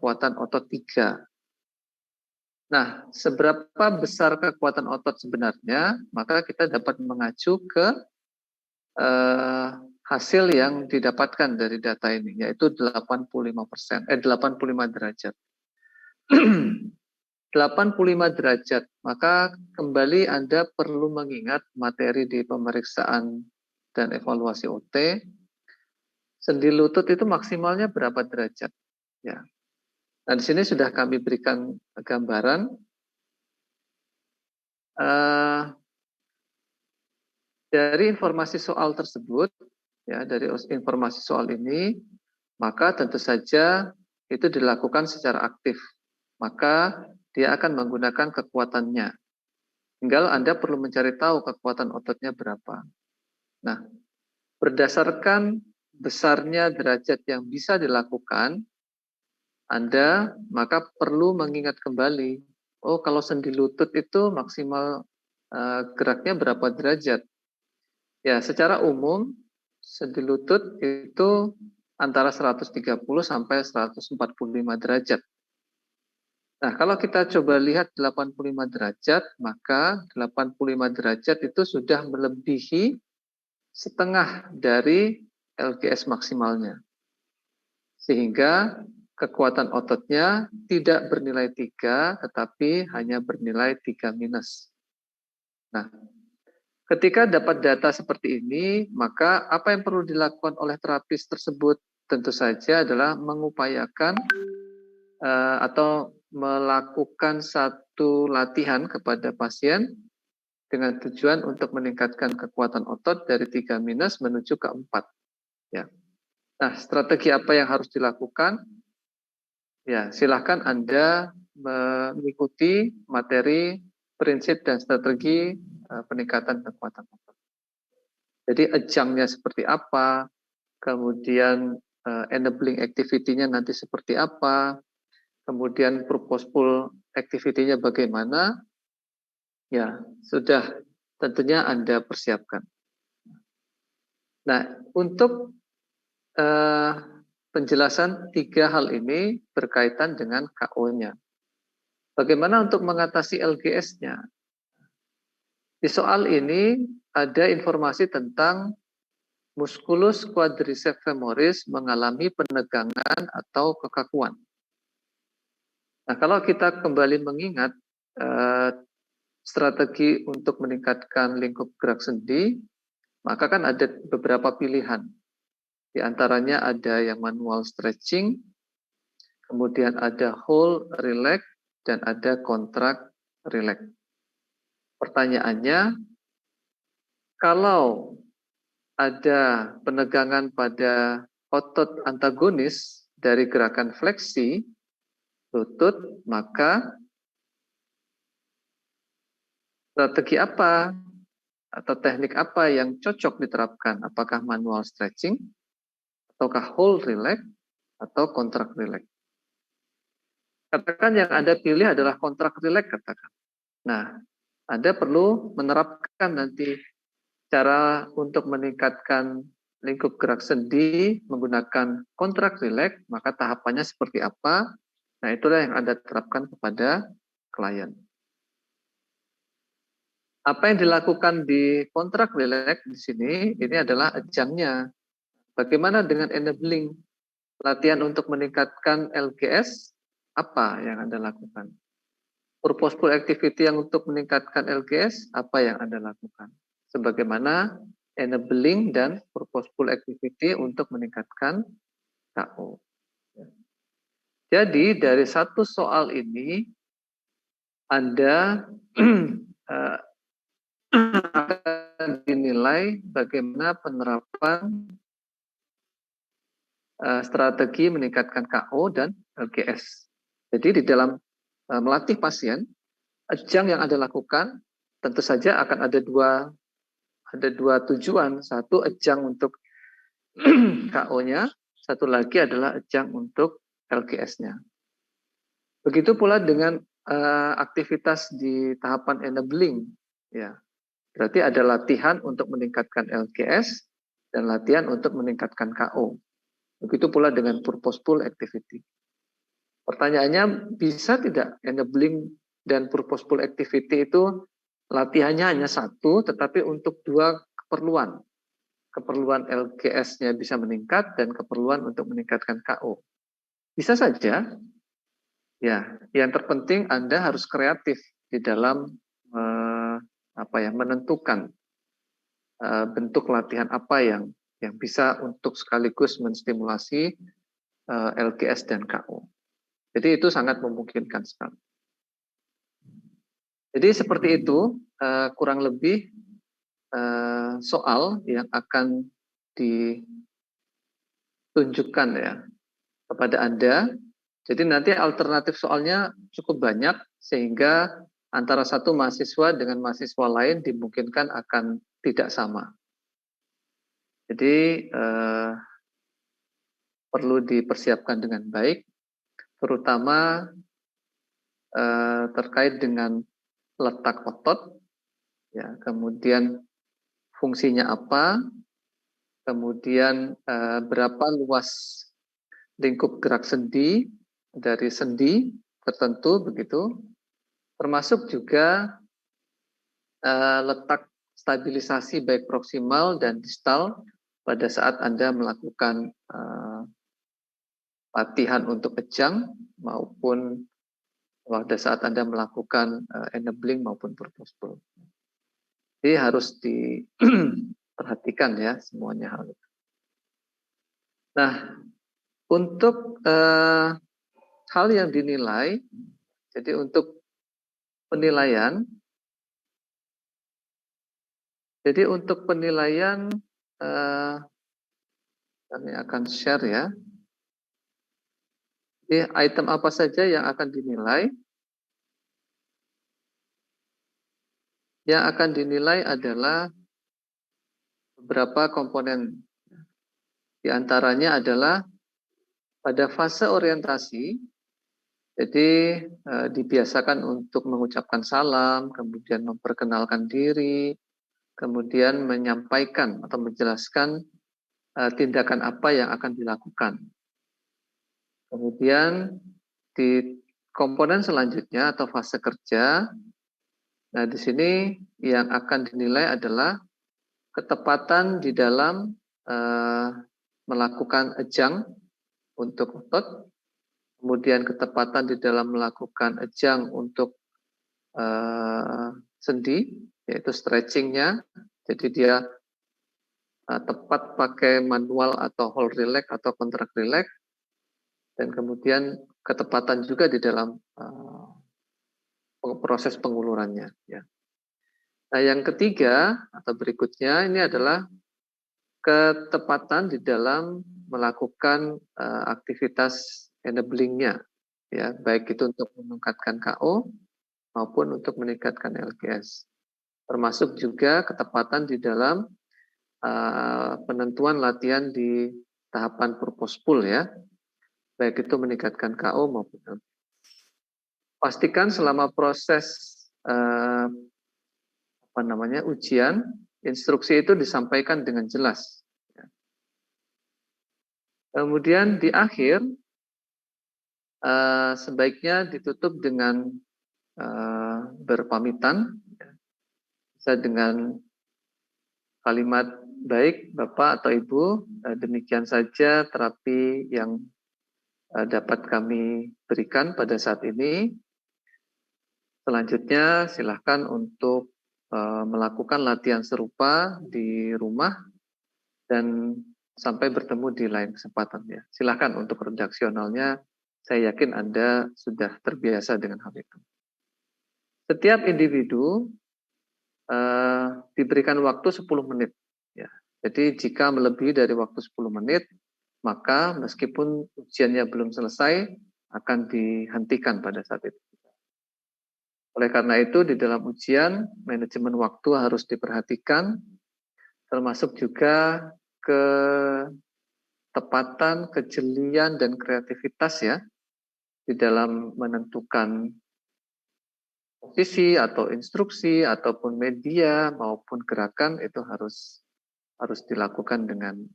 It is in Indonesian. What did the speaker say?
kekuatan otot 3. Nah, seberapa besar kekuatan otot sebenarnya, maka kita dapat mengacu ke hasil yang didapatkan dari data ini, yaitu 85 derajat. 85 derajat, maka kembali Anda perlu mengingat materi di pemeriksaan dan evaluasi OT. Sendi lutut itu maksimalnya berapa derajat? Ya. Nah, di sini sudah kami berikan gambaran. Dari informasi soal tersebut, ya, dari informasi soal ini, maka tentu saja itu dilakukan secara aktif. Maka dia akan menggunakan kekuatannya. Tinggal Anda perlu mencari tahu kekuatan ototnya berapa. Nah, berdasarkan besarnya derajat yang bisa dilakukan, Anda maka perlu mengingat kembali, oh kalau sendi lutut itu maksimal geraknya berapa derajat. Ya, secara umum sendi lutut itu antara 130 sampai 145 derajat. Nah, kalau kita coba lihat 85 derajat, maka 85 derajat itu sudah melebihi setengah dari LGS maksimalnya. Sehingga kekuatan ototnya tidak bernilai 3, tetapi hanya bernilai 3 minus. Nah, ketika dapat data seperti ini, maka apa yang perlu dilakukan oleh terapis tersebut? Tentu saja adalah mengupayakan atau melakukan satu latihan kepada pasien dengan tujuan untuk meningkatkan kekuatan otot dari 3 minus menuju ke 4. Ya. Nah, strategi apa yang harus dilakukan? Ya, silahkan Anda mengikuti materi, prinsip, dan strategi peningkatan kekuatan otot. Jadi adjunct-nya seperti apa, kemudian enabling activity-nya nanti seperti apa, kemudian purposeful activity-nya bagaimana, ya sudah tentunya Anda persiapkan. Nah, untuk penjelasan 3 hal ini berkaitan dengan KO-nya. Bagaimana untuk mengatasi LGS-nya? Di soal ini ada informasi tentang musculus quadriceps femoris mengalami penegangan atau kekakuan. Nah, kalau kita kembali mengingat strategi untuk meningkatkan lingkup gerak sendi, maka kan ada beberapa pilihan. Di antaranya ada yang manual stretching, kemudian ada hold relax, dan ada contract relax. Pertanyaannya, kalau ada penegangan pada otot antagonis dari gerakan fleksi lutut, maka strategi apa atau teknik apa yang cocok diterapkan? Apakah manual stretching, ataukah hold relax, atau contract relax? Katakan yang Anda pilih adalah contract relax, katakan. Nah, Anda perlu menerapkan nanti cara untuk meningkatkan lingkup gerak sendi menggunakan contract relax, maka tahapannya seperti apa? Nah, itulah yang Anda terapkan kepada klien. Apa yang dilakukan di contract relax di sini, ini adalah adjunct-nya. Bagaimana dengan enabling? Latihan untuk meningkatkan LGS, apa yang Anda lakukan? Purposeful activity yang untuk meningkatkan LGS, apa yang Anda lakukan? Sebagaimana enabling dan purposeful activity untuk meningkatkan KO. Jadi dari satu soal ini, Anda akan dinilai bagaimana penerapan strategi meningkatkan KO dan LGS. Jadi di dalam melatih pasien, adjunct yang Anda lakukan tentu saja akan ada dua tujuan. Satu, adjunct untuk KO-nya, satu lagi adalah adjunct untuk LGS-nya. Begitu pula dengan aktivitas di tahapan enabling, ya. Berarti ada latihan untuk meningkatkan LGS dan latihan untuk meningkatkan KO. Begitu pula dengan purposeful activity. Pertanyaannya, bisa tidak enabling dan purposeful activity itu latihannya hanya satu, tetapi untuk dua keperluan. Keperluan LGS-nya bisa meningkat dan keperluan untuk meningkatkan KO. Bisa saja. Ya, yang terpenting Anda harus kreatif di dalam menentukan bentuk latihan apa yang bisa untuk sekaligus menstimulasi LGS dan KO. Jadi itu sangat memungkinkan sekali. Jadi seperti itu kurang lebih soal yang akan ditunjukkan ya kepada Anda. Jadi nanti alternatif soalnya cukup banyak sehingga antara satu mahasiswa dengan mahasiswa lain dimungkinkan akan tidak sama. Jadi perlu dipersiapkan dengan baik, terutama terkait dengan letak otot, ya, kemudian fungsinya apa, kemudian berapa luas lingkup gerak sendi dari sendi tertentu begitu, termasuk juga letak stabilisasi baik proksimal dan distal pada saat Anda melakukan latihan untuk kejang maupun pada saat Anda melakukan enabling maupun purposeful. Jadi harus diperhatikan ya semuanya hal itu. Nah, untuk hal yang dinilai, jadi untuk penilaian, kami akan share ya. Jadi item apa saja yang akan dinilai? Yang akan dinilai adalah beberapa komponen. Di antaranya adalah pada fase orientasi, jadi dibiasakan untuk mengucapkan salam, kemudian memperkenalkan diri, kemudian menyampaikan atau menjelaskan tindakan apa yang akan dilakukan. Kemudian di komponen selanjutnya atau fase kerja, nah di sini yang akan dinilai adalah ketepatan di dalam melakukan ejang untuk otot, kemudian ketepatan di dalam melakukan ejang untuk sendi, yaitu stretchingnya, jadi dia tepat pakai manual atau hold relax atau contract relax, dan kemudian ketepatan juga di dalam proses pengulurannya. Ya. Nah yang ketiga atau berikutnya ini adalah ketepatan di dalam melakukan aktivitas enablingnya, ya baik itu untuk meningkatkan KO maupun untuk meningkatkan LGS, termasuk juga ketepatan di dalam penentuan latihan di tahapan purposeful ya, baik itu meningkatkan KO maupun LGS. Pastikan selama proses ujian, instruksi itu disampaikan dengan jelas. Kemudian di akhir sebaiknya ditutup dengan berpamitan, bisa dengan kalimat baik Bapak atau Ibu, demikian saja terapi yang dapat kami berikan pada saat ini. Selanjutnya silahkan untuk melakukan latihan serupa di rumah dan sampai bertemu di lain kesempatan ya. Silahkan untuk redaksionalnya, saya yakin Anda sudah terbiasa dengan hal itu. Setiap individu diberikan waktu 10 menit. Ya. Jadi jika melebihi dari waktu 10 menit, maka meskipun ujiannya belum selesai, akan dihentikan pada saat itu. Oleh karena itu, di dalam ujian, manajemen waktu harus diperhatikan, termasuk juga ketepatan, kejelian, dan kreativitas ya, di dalam menentukan posisi atau instruksi, ataupun media, maupun gerakan, itu harus dilakukan dengan